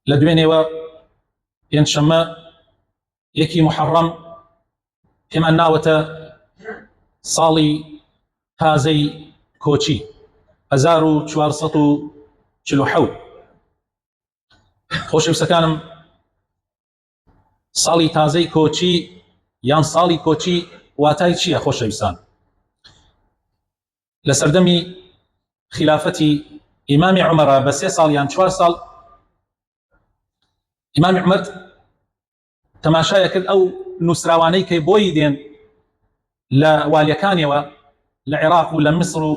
لە دوێنێوە پێنجشەممە یەکی محەڕەم پێمان ناوەتە ساڵی تازەی کۆچی 1447. خۆشەویستەکانم، ساڵی تازەی کۆچی یان ساڵی کۆچی واتای چییە؟ خۆشەویستان، لە سەردەمی خلافەتی ئیمامی عومەرە بە 3 ساڵ یان 4 ساڵ ئیمامی عومەر تەماشایە کرد ئەو نووسراوانەی کە بۆی دێن لە والیەکانیەوە لە عێراق و لە میسر و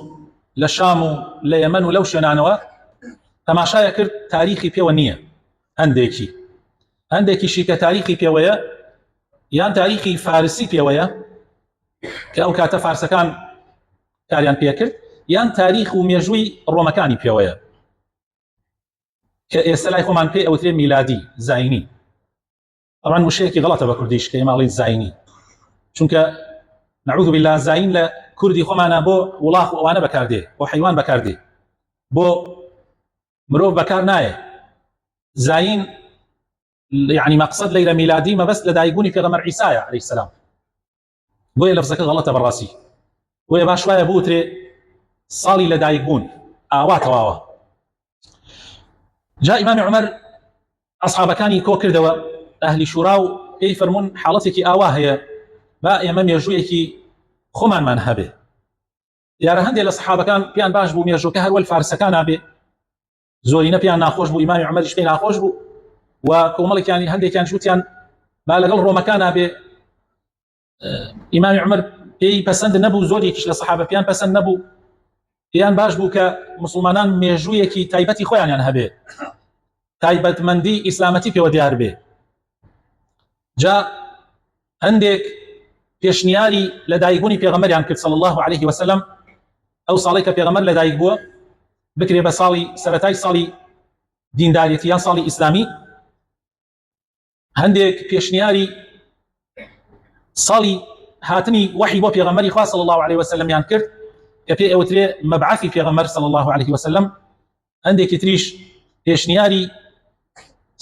لە شام و لە یەمەن و لەو شوێنانەوە تەماشایە کرد تاریخی پێوە نییە. هەندێکیشی کە تاریخی پێوەیە یان تاریخی فارسی پێوەیە کە ئەو کاتە فارسەکان کاریان پێکرد، یان تاریخ و مێژووی ڕۆمەکانی پێوەیە کە ئێستا لای خۆمان پێی ئەوترێ میلادی زاینی. ئەوان وشەیەکی غەڵەتە بە کوردیش کە ئێماڵی زاینی، چونکە نعوذ بالله زاین لە کوردی خۆمانە بۆ وڵاغ و ئەوانە بەکاردێ، بۆ حیوان بەکاردێ، بۆ مرۆڤ بەکار نایە. زاین يعني مقصد ليلة ميلادي ما بس لدايقوني في غمر عيسى عليه السلام، بويا لفظك غلطة بالراسي، بويا باشوايا بوتري صالي لدايقون آوات واوا. جاء إمام عمر أصحاب كاني كوكر دوا أهل شوراو أي فرمون حالتك آواه هي با إمام يجويك خمان من هبه يا رهندي لصحابة كان بيان باش بو ميجو كهر والفارس كان أبي زورينا بيان ناخوش بو إمام عمر يشبين ناخوش بو وكومالك يعني هندي كان شوتيان ما لقل رو مكانه ب إمام عمر بي بسند نبو زوري كش لصحابة بيان بسند نبو بيان باش بو كمسلمانان ميجويكي تايبتي خويا يعني هبه تايبت مندي إسلامتي في وديار به. جاء عندك پێشنیاری لە دایکبوونی پێغەمبەریان کرد صلی الله عليه وسلم. ئەو ساڵی کە پێغەمبەر لە دایک بووە بکرێ بە ساڵی سەرەتای ساڵی دینداریەتی یان ساڵی ئیسلامی. هەندێک پێشنیاری ساڵی هاتنی وحی بۆ پێغەمبەری خوا صلی الله عليه وسلم یان کرد کە پێی ئەوترێ مەبعەثی پێغەمبەر صلی الله عليه وسلم. هەندێکی تریش پێشنیاری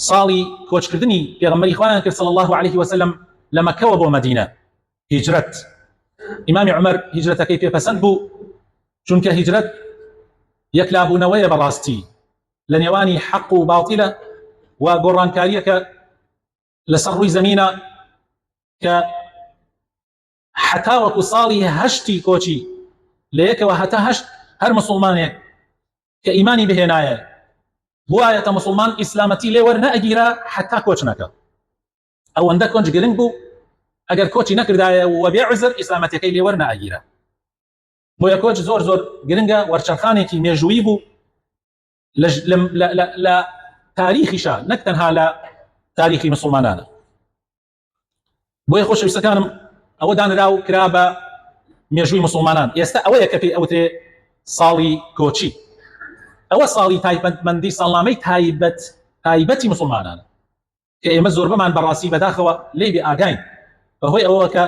ساڵی کۆچکردنی پێغەمبەری خوایان کرد صلی الله عليه وسلم لە مەکەوە بۆ مەدینە، هجرت. إمام عمر هجرتەکەی پێپەسەند بوو، چونکە هجرت یەکلابوونەوەیە بەڕاستی لە نێوانی حەق و باڵتیلە و گۆڕانکاریەکە لەسەر ڕووی زەمینە کە حتا وەکو ساڵی هەشتی کۆچی لە یەکەوە هەتا هەشت هەر مسلمانێک کە ئیمانی بهێنایە بوایەتە مسلمان ئیسلامەتی لێ وەرنەئەگیرە حتا کۆچ نەکە. ئەوەندە کۆنج گرنگ بوو ئەگەر کۆچی نەکردایە و بێ عوزر ئیسلامەتەکەی لێ وەرنەئەگیرە. بۆیە کۆچ زۆر زۆر گرنگە، وەرچەرخانێکی مێژوویی بوو لە تاریخیشە، نەک تەنها لە تاریخی مسلمانانە. بۆیە خۆشەویستەکانم ئەوە دانرا و کرا بە مێژووی مسلمانان. ئێستا ئەوەیە کە پێی ئەوترێ ساڵی کۆچی. ئەوە ساڵی تایبەتمەندی ساڵنامەی تایبەتی مسلمانانە کە ئێمە زۆر بەمان بەڕاستی بەداخەوە لێی بێ ئاگاین، بەهۆی ئەوە کە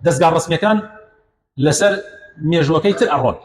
دەستگا ڕسمیەکان لەسەر مێژووەکەی تر ئەڕۆن.